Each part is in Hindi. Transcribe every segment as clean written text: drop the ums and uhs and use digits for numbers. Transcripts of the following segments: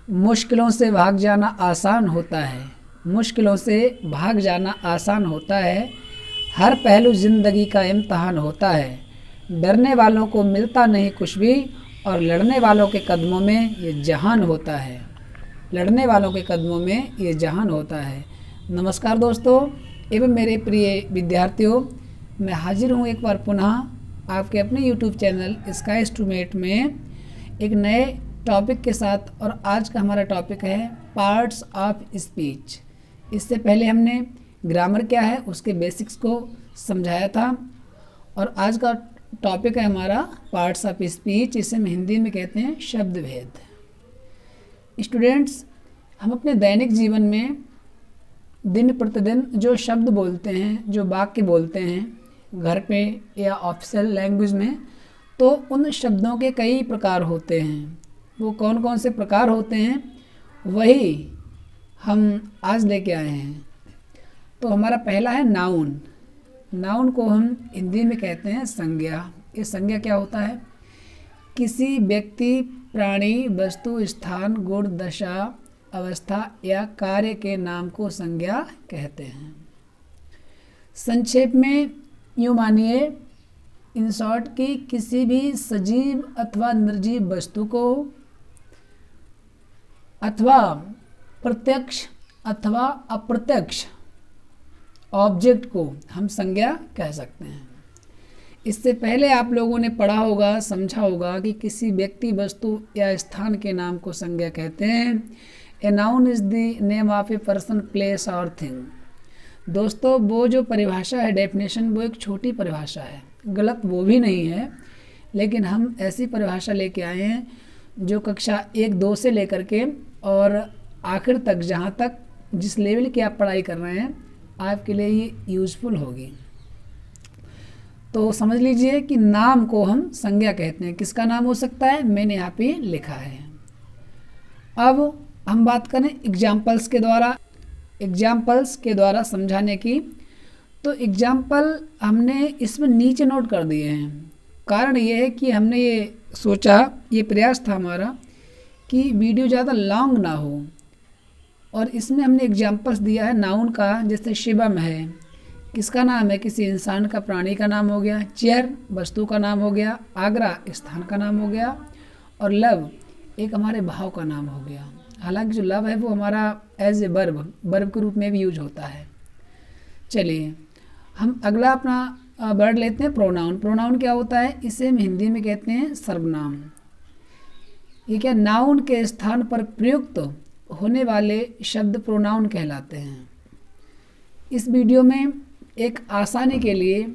मुश्किलों से भाग जाना आसान होता है, मुश्किलों से भाग जाना आसान होता है, हर पहलू ज़िंदगी का इम्तहान होता है। डरने वालों को मिलता नहीं कुछ भी और लड़ने वालों के कदमों में ये जहान होता है, लड़ने वालों के कदमों में ये जहान होता है। नमस्कार दोस्तों एवं मेरे प्रिय विद्यार्थियों, मैं हाजिर हूँ एक बार पुनः आपके अपने YouTube channel skies to met में एक नए टॉपिक के साथ। और आज का हमारा टॉपिक है पार्ट्स ऑफ स्पीच। इससे पहले हमने ग्रामर क्या है उसके बेसिक्स को समझाया था और आज का टॉपिक है हमारा पार्ट्स ऑफ स्पीच। इसे हम हिंदी में कहते हैं शब्द भेद। स्टूडेंट्स, हम अपने दैनिक जीवन में दिन प्रतिदिन जो शब्द बोलते हैं, जो वाक्य बोलते हैं घर पे या ऑफिशियल लैंग्वेज में, तो उन शब्दों के कई प्रकार होते हैं। वो कौन कौन से प्रकार होते हैं वही हम आज लेके आए हैं। तो हमारा पहला है नाउन। नाउन को हम हिंदी में कहते हैं संज्ञा। ये संज्ञा क्या होता है? किसी व्यक्ति, प्राणी, वस्तु, स्थान, गुण, दशा, अवस्था या कार्य के नाम को संज्ञा कहते हैं। संक्षेप में यूँ मानिए, इन शॉर्ट, कि किसी भी सजीव अथवा निर्जीव वस्तु को अथवा प्रत्यक्ष अथवा अप्रत्यक्ष ऑब्जेक्ट को हम संज्ञा कह सकते हैं। इससे पहले आप लोगों ने पढ़ा होगा, समझा होगा कि किसी व्यक्ति, वस्तु या स्थान के नाम को संज्ञा कहते हैं। A noun is the name of a person, place और थिंग। दोस्तों, वो जो परिभाषा है, डेफिनेशन, वो एक छोटी परिभाषा है, गलत वो भी नहीं है, लेकिन हम ऐसी परिभाषा लेके आए हैं जो कक्षा 1-2 से लेकर के और आखिर तक, जहाँ तक जिस लेवल की आप पढ़ाई कर रहे हैं, आपके लिए ये यूज़फुल होगी। तो समझ लीजिए कि नाम को हम संज्ञा कहते हैं। किसका नाम हो सकता है? मैंने यहाँ पे लिखा है। अब हम बात करें एग्जाम्पल्स के द्वारा समझाने की। तो एग्जाम्पल हमने इसमें नीचे नोट कर दिए हैं। कारण ये है कि हमने ये सोचा, ये प्रयास था हमारा कि वीडियो ज़्यादा लॉन्ग ना हो, और इसमें हमने एग्जाम्पल्स दिया है नाउन का। जैसे शिवम है, किसका नाम है? किसी इंसान का, प्राणी का नाम हो गया। चेयर वस्तु का नाम हो गया। आगरा स्थान का नाम हो गया। और लव एक हमारे भाव का नाम हो गया। हालांकि जो लव है वो हमारा एज ए वर्ब के रूप में भी यूज होता है। चलिए, हम अगला अपना वर्ड लेते हैं प्रोनाउन। प्रोनाउन क्या होता है? इसे हम हिंदी में कहते हैं सर्वनाम। ये क्या? नाउन के स्थान पर प्रयुक्त होने वाले शब्द प्रोनाउन कहलाते हैं। इस वीडियो में एक आसानी के लिए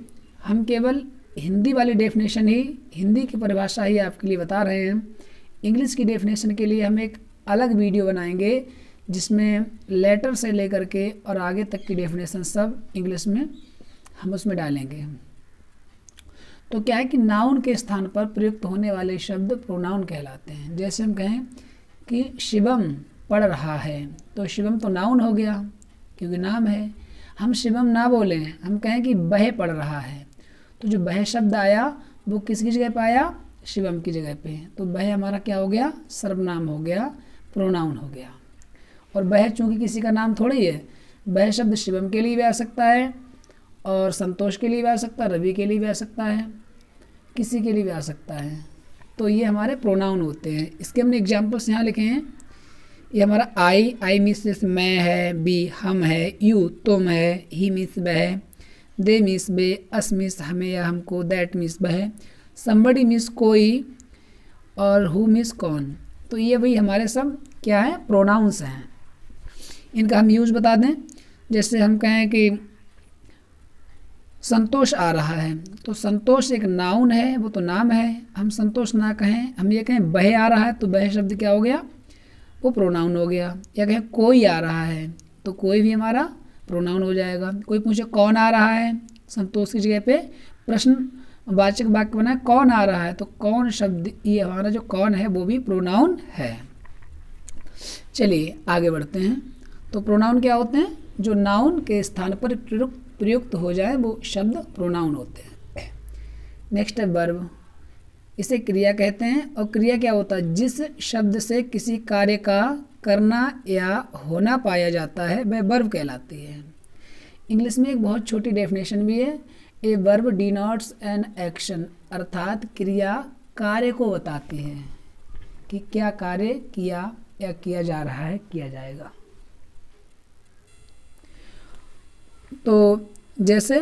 हम केवल हिंदी वाली डेफिनेशन ही, हिंदी की परिभाषा ही आपके लिए बता रहे हैं। इंग्लिश की डेफिनेशन के लिए हम एक अलग वीडियो बनाएंगे जिसमें लेटर से लेकर के और आगे तक की डेफिनेशन सब इंग्लिश में हम उसमें डालेंगे। तो क्या है कि नाउन के स्थान पर प्रयुक्त होने वाले शब्द प्रोनाउन कहलाते हैं। जैसे हम कहें कि शिवम पढ़ रहा है, तो शिवम तो नाउन हो गया क्योंकि नाम है। हम शिवम ना बोलें, हम कहें कि वह पढ़ रहा है, तो जो वह शब्द आया वो किसकी जगह पे आया? शिवम की जगह पे। तो वह हमारा क्या हो गया? सर्वनाम हो गया, प्रोनाउन हो गया। और वह चूँकि किसी का नाम थोड़ी है, वह शब्द शिवम के लिए भी आ सकता है और संतोष के लिए भी आ सकता है, रवि के लिए भी आ सकता है, किसी के लिए भी आ सकता है। तो ये हमारे प्रोनाउन होते हैं। इसके हमने एग्जाम्पल्स यहाँ लिखे हैं। ये हमारा आई मीन्स जैसे मैं है, बी हम है, यू तुम है, ही मीन्स वह, दे मीन्स वे, अस मीन्स हमें या हमको, दैट मीन्स वह, समबडी मीन्स कोई, और हु मीन्स कौन। तो ये वही हमारे सब क्या है? प्रोनाउंस हैं। इनका हम यूज़ बता दें। जैसे हम कहें कि संतोष आ रहा है, तो संतोष एक नाउन है, वो तो नाम है। हम संतोष ना कहें, हम ये कहें वह आ रहा है, तो वह शब्द क्या हो गया? वो प्रोनाउन हो गया। या कहें कोई आ रहा है, तो कोई भी हमारा प्रोनाउन हो जाएगा। कोई पूछे कौन आ रहा है, संतोष की जगह पे प्रश्नवाचक वाक्य बना है कौन आ रहा है, तो कौन शब्द, ये हमारा जो कौन है वो भी प्रोनाउन है। चलिए आगे बढ़ते हैं। तो प्रोनाउन क्या होते हैं? जो नाउन के स्थान पर प्रयुक्त हो जाए वो शब्द प्रोनाउन होते हैं। नेक्स्ट है वर्ब। इसे क्रिया कहते हैं। और क्रिया क्या होता है, जिस शब्द से किसी कार्य का करना या होना पाया जाता है वह वर्ब कहलाती है। इंग्लिश में एक बहुत छोटी डेफिनेशन भी है, a verb denotes an action, अर्थात क्रिया कार्य को बताती है कि क्या कार्य किया या किया जा रहा है, किया जाएगा। तो जैसे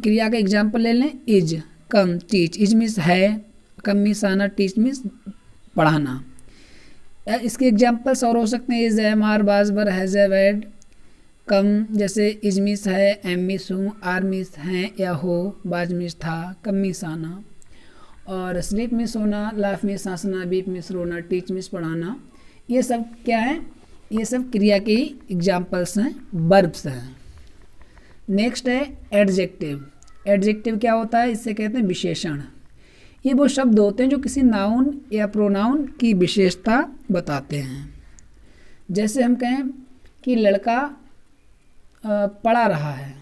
क्रिया का एग्जाम्पल ले लें, is, come, teach. Is means है, कम मीन्स आना, टीच मीन्स पढ़ाना। इसके एग्जाम्पल्स और हो सकते हैं, इज, एम, आर, बाज, बर, हैज, हैड। कम जैसे इज मीन्स है, एम मीन्स हूँ, आर मीन्स हैं या हो, बाज मीन्स था, कम मीन्स आना। और स्लीप मीन्स सोना, लाफ मीन्स हंसना, बीप मीन्स रोना, टीच मीन्स पढ़ाना। ये सब क्या है, ये सब क्रिया के एग्जाम्पल्स हैं, वर्ब्स हैं। नेक्स्ट है एडजेक्टिव। एडजेक्टिव क्या होता है, इससे कहते हैं विशेषण। ये वो शब्द होते हैं जो किसी नाउन या प्रोनाउन की विशेषता बताते हैं। जैसे हम कहें कि लड़का पढ़ा रहा है,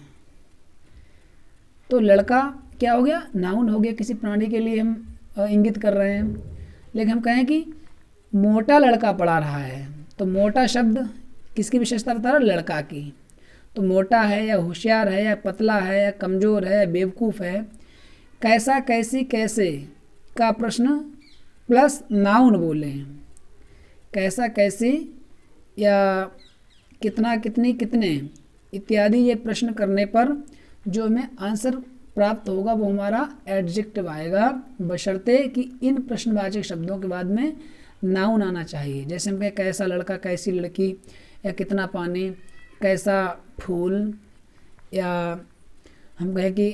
तो लड़का क्या हो गया, नाउन हो गया, किसी प्राणी के लिए हम इंगित कर रहे हैं। लेकिन हम कहें कि मोटा लड़का पढ़ा रहा है, तो मोटा शब्द किसकी विशेषता बता रहा है, लड़का की। तो मोटा है या होशियार है या पतला है या कमज़ोर है या बेवकूफ़ है। कैसा, कैसी, कैसे का प्रश्न प्लस नाउन बोले, कैसा, कैसी या कितना, कितनी, कितने इत्यादि ये प्रश्न करने पर जो हमें आंसर प्राप्त होगा वो हमारा एडजेक्टिव आएगा, बशर्ते कि इन प्रश्नवाचक शब्दों के बाद में नाउन आना चाहिए। जैसे हम कहें कैसा लड़का, कैसी लड़की, या कितना पानी, कैसा फूल, या हम कहें कि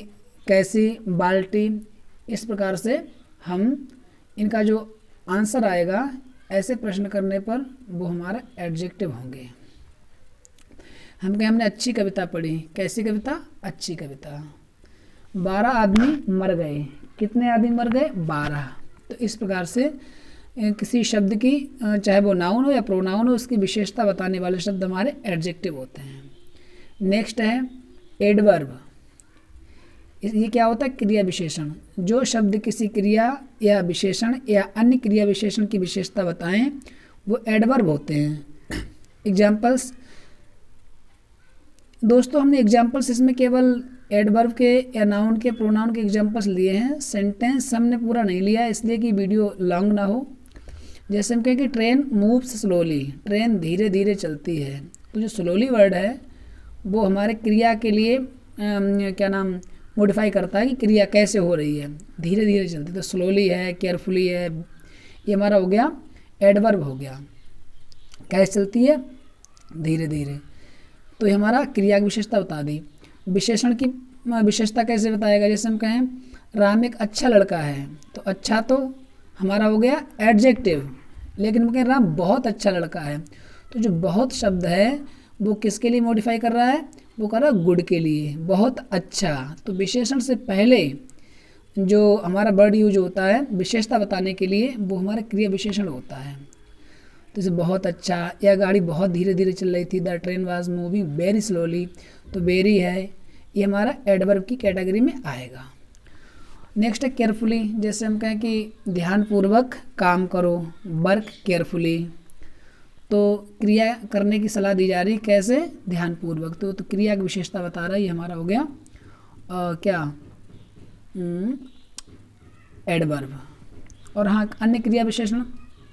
कैसी बाल्टी। इस प्रकार से हम इनका जो आंसर आएगा ऐसे प्रश्न करने पर वो हमारा एडजेक्टिव होंगे। हम कहें हमने अच्छी कविता पढ़ी, कैसी कविता, अच्छी कविता। 12 आदमी मर गए, कितने आदमी मर गए, 12। तो इस प्रकार से किसी शब्द की चाहे वो नाउन हो या प्रोनाउन हो, उसकी विशेषता बताने वाले शब्द हमारे एडजेक्टिव होते हैं। नेक्स्ट है एडवर्ब। ये क्या होता है, क्रिया विशेषण। जो शब्द किसी क्रिया या विशेषण या अन्य क्रिया विशेषण की विशेषता बताएं वो एडवर्ब होते हैं। एग्जाम्पल्स दोस्तों, हमने एग्जाम्पल्स इसमें केवल एडवर्ब के या नाउन के, प्रोनाउन के एग्जाम्पल्स लिए हैं। सेंटेंस हमने पूरा नहीं लिया इसलिए कि वीडियो लॉन्ग ना हो। जैसे हम कहें कि ट्रेन मूव्स स्लोली, ट्रेन धीरे धीरे चलती है। तो जो स्लोली वर्ड है वो हमारे क्रिया के लिए क्या नाम मॉडिफाई करता है कि क्रिया कैसे हो रही है, धीरे धीरे चलती है। तो स्लोली है, केयरफुली है, ये हमारा हो गया एडवर्ब हो गया। कैसे चलती है, धीरे धीरे। तो ये हमारा क्रिया की विशेषता बता दी। विशेषण की विशेषता कैसे बताएगा, जैसे हम कहें राम एक अच्छा लड़का है, तो अच्छा तो हमारा हो गया एडजेक्टिव। लेकिन हम कहें राम बहुत अच्छा लड़का है, तो जो बहुत शब्द है वो किसके लिए मॉडिफाई कर रहा है, वो कर रहा है गुड के लिए, बहुत अच्छा। तो विशेषण से पहले जो हमारा वर्ड यूज होता है विशेषता बताने के लिए वो हमारा क्रिया विशेषण होता है। तो जैसे बहुत अच्छा, या गाड़ी बहुत धीरे धीरे चल रही थी, the train was moving very slowly. तो वेरी है, ये हमारा एडवर्ब की कैटेगरी में आएगा। नेक्स्ट है केयरफुली। जैसे हम कहें कि ध्यानपूर्वक काम करो, वर्क केयरफुली। तो क्रिया करने की सलाह दी जा रही, कैसे, ध्यानपूर्वक। तो क्रिया की विशेषता बता रहा है, ये हमारा हो गया क्या एडवर्ब। और हाँ, अन्य क्रिया विशेषण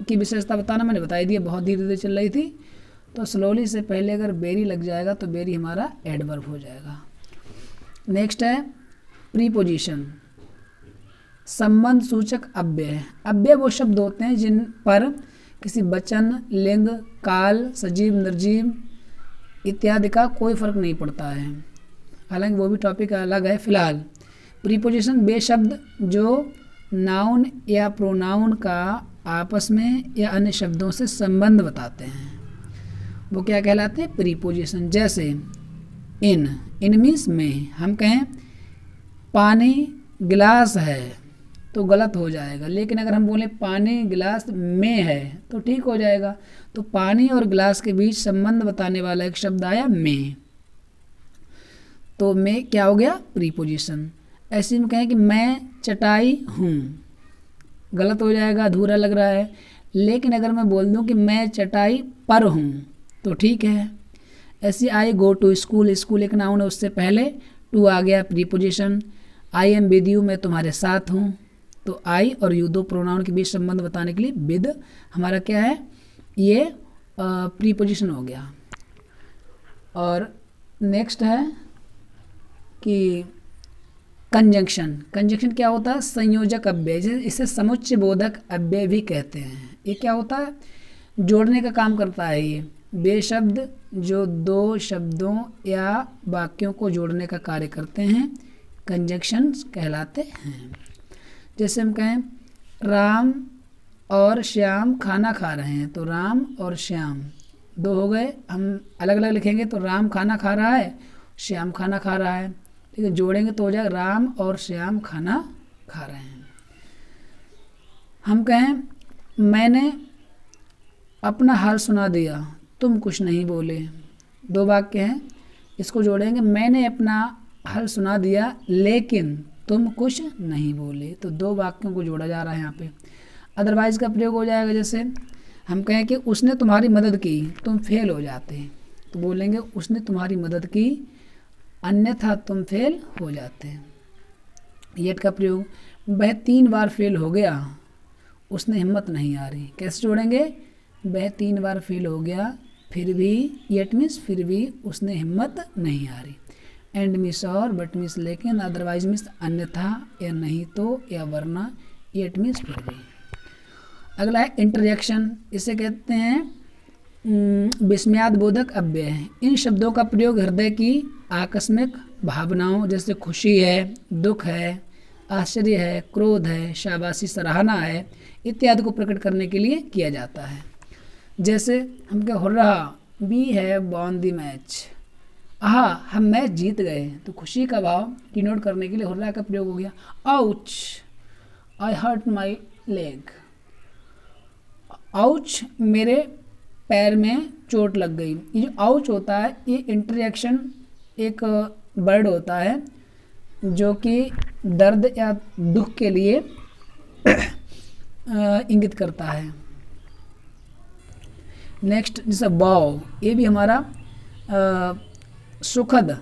की विशेषता बताना मैंने बताई दी, बहुत धीरे धीरे चल रही थी। तो स्लोली से पहले अगर बेरी लग जाएगा तो बेरी हमारा एडवर्ब हो जाएगा। नेक्स्ट है प्रीपोजिशन, संबंध सूचक अव्यय। अव्यय वो शब्द होते हैं जिन पर किसी वचन, लिंग, काल, सजीव, निर्जीव इत्यादि का कोई फर्क नहीं पड़ता है। हालांकि वो भी टॉपिक अलग है। फिलहाल प्रीपोजिशन वे शब्द जो नाउन या प्रोनाउन का आपस में या अन्य शब्दों से संबंध बताते हैं, वो क्या कहलाते हैं, प्रीपोजिशन। जैसे इन, इन मीन्स में। हम कहें पानी गिलास है तो गलत हो जाएगा, लेकिन अगर हम बोलें पानी गिलास में है तो ठीक हो जाएगा। तो पानी और गिलास के बीच संबंध बताने वाला एक शब्द आया में, तो में क्या हो गया, प्रीपोजिशन। ऐसे में कहें कि मैं चटाई हूँ, गलत हो जाएगा, अधूरा लग रहा है। लेकिन अगर मैं बोल दूं कि मैं चटाई पर हूँ तो ठीक है। ऐसे आई गो टू स्कूल, स्कूल एक नाउन है, उससे पहले टू आ गया preposition. I am with you, मैं तुम्हारे साथ हूँ। तो आई और यू दो प्रोनाउन के बीच संबंध बताने के लिए विद हमारा क्या है, ये प्रीपोजिशन हो गया। और नेक्स्ट है कि कंजंक्शन। कंजंक्शन क्या होता है, संयोजक अव्यय, इसे समुच्चय बोधक अव्यय भी कहते हैं। ये क्या होता है, जोड़ने का काम करता है। ये वे शब्द जो दो शब्दों या वाक्यों को जोड़ने का कार्य करते हैं कंजंक्शंस कहलाते हैं। जैसे हम कहें राम और श्याम खाना खा रहे हैं, तो राम और श्याम दो हो गए, हम अलग अलग लिखेंगे तो राम खाना खा रहा है, श्याम खाना खा रहा है, ठीक है। जोड़ेंगे तो हो जाएगा राम और श्याम खाना खा रहे हैं। हम कहें मैंने अपना हाल सुना दिया, तुम कुछ नहीं बोले, दो वाक्य हैं, इसको जोड़ेंगे मैंने अपना हाल सुना दिया लेकिन तुम कुछ नहीं बोले, तो दो वाक्यों को जोड़ा जा रहा है यहाँ पे। अदरवाइज का प्रयोग हो जाएगा, जैसे हम कहें कि उसने तुम्हारी मदद की, तुम फेल हो जाते, तो बोलेंगे उसने तुम्हारी मदद की अन्यथा तुम फेल हो जाते हैं। येट का प्रयोग, वह 3 बार फेल हो गया, उसने हिम्मत नहीं आ रही, कैसे जोड़ेंगे, वह 3 बार फेल हो गया फिर भी, येट मीन्स फिर भी उसने हिम्मत नहीं आ रही। एंड मीन्स और, बट मीन्स लेकिन, अदरवाइज मीन्स अन्यथा या नहीं तो या वरना, येट मीन्स फिर भी। अगला है इंटरजेक्शन, इसे कहते हैं विस्मयाद बोधक अव्यय है। इन शब्दों का प्रयोग हृदय की आकस्मिक भावनाओं जैसे खुशी है, दुख है, आश्चर्य है, क्रोध है, शाबाशी सराहना है इत्यादि को प्रकट करने के लिए किया जाता है। जैसे हम क्या हो रहा, we have won the match, aha हम मैच जीत गए, तो खुशी का भाव डिनोट करने के लिए हुर्रा का प्रयोग हो गया। Ouch, I hurt my leg, ouch मेरे पैर में चोट लग गई। ये जो आउच होता है ये इंटरजेक्शन एक वर्ड होता है जो कि दर्द या दुख के लिए इंगित करता है। नेक्स्ट जैसे वाव, ये भी हमारा सुखद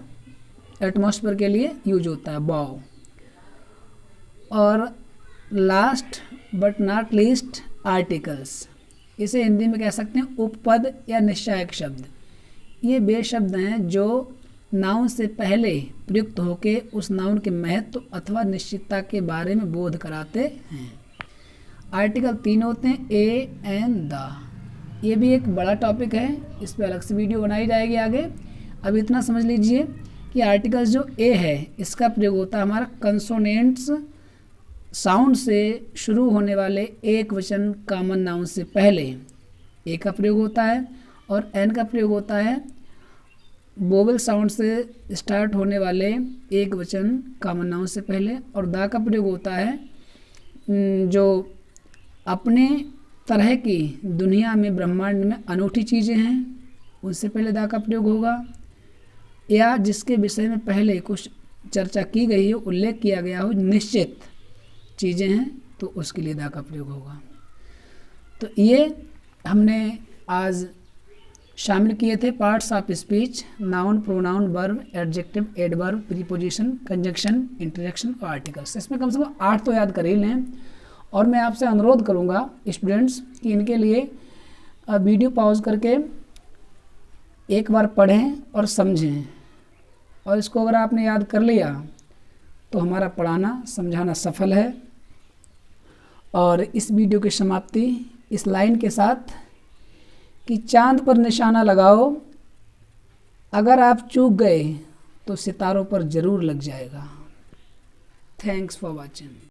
एटमॉस्फेयर के लिए यूज होता है वाव। और last but not least articles, इसे हिंदी में कह सकते हैं उपपद या निश्चायक शब्द। ये वे शब्द हैं जो नाउन से पहले प्रयुक्त होके उस नाउन के महत्व अथवा निश्चितता के बारे में बोध कराते हैं। आर्टिकल 3 होते हैं, ए एंड द। ये भी एक बड़ा टॉपिक है, इस पर अलग से वीडियो बनाई जाएगी आगे। अब इतना समझ लीजिए कि आर्टिकल्स जो ए है इसका प्रयोग होता है हमारा कंसोनेंट्स साउंड से शुरू होने वाले एक वचन कॉमन नाउन से पहले ए का प्रयोग होता है, और एन का प्रयोग होता है वोवेल साउंड से स्टार्ट होने वाले एक वचन कॉमन नाउन से पहले, और दा का प्रयोग होता है जो अपने तरह की दुनिया में ब्रह्मांड में अनूठी चीज़ें हैं उनसे पहले दा का प्रयोग होगा, या जिसके विषय में पहले कुछ चर्चा की गई हो, उल्लेख किया गया हो, निश्चित चीज़ें हैं तो उसके लिए दा का प्रयोग होगा। तो ये हमने आज शामिल किए थे parts of speech, noun, pronoun, verb, adjective, adverb, preposition, conjunction, interjection और आर्टिकल्स। इसमें कम से कम 8 तो याद कर ही लें। और मैं आपसे अनुरोध करूंगा स्टूडेंट्स कि इनके लिए वीडियो पॉज करके एक बार पढ़ें और समझें, और इसको अगर आपने याद कर लिया तो हमारा पढ़ाना समझाना सफल है। और इस वीडियो की समाप्ति इस लाइन के साथ कि चांद पर निशाना लगाओ, अगर आप चूक गए तो सितारों पर ज़रूर लग जाएगा। Thanks for watching.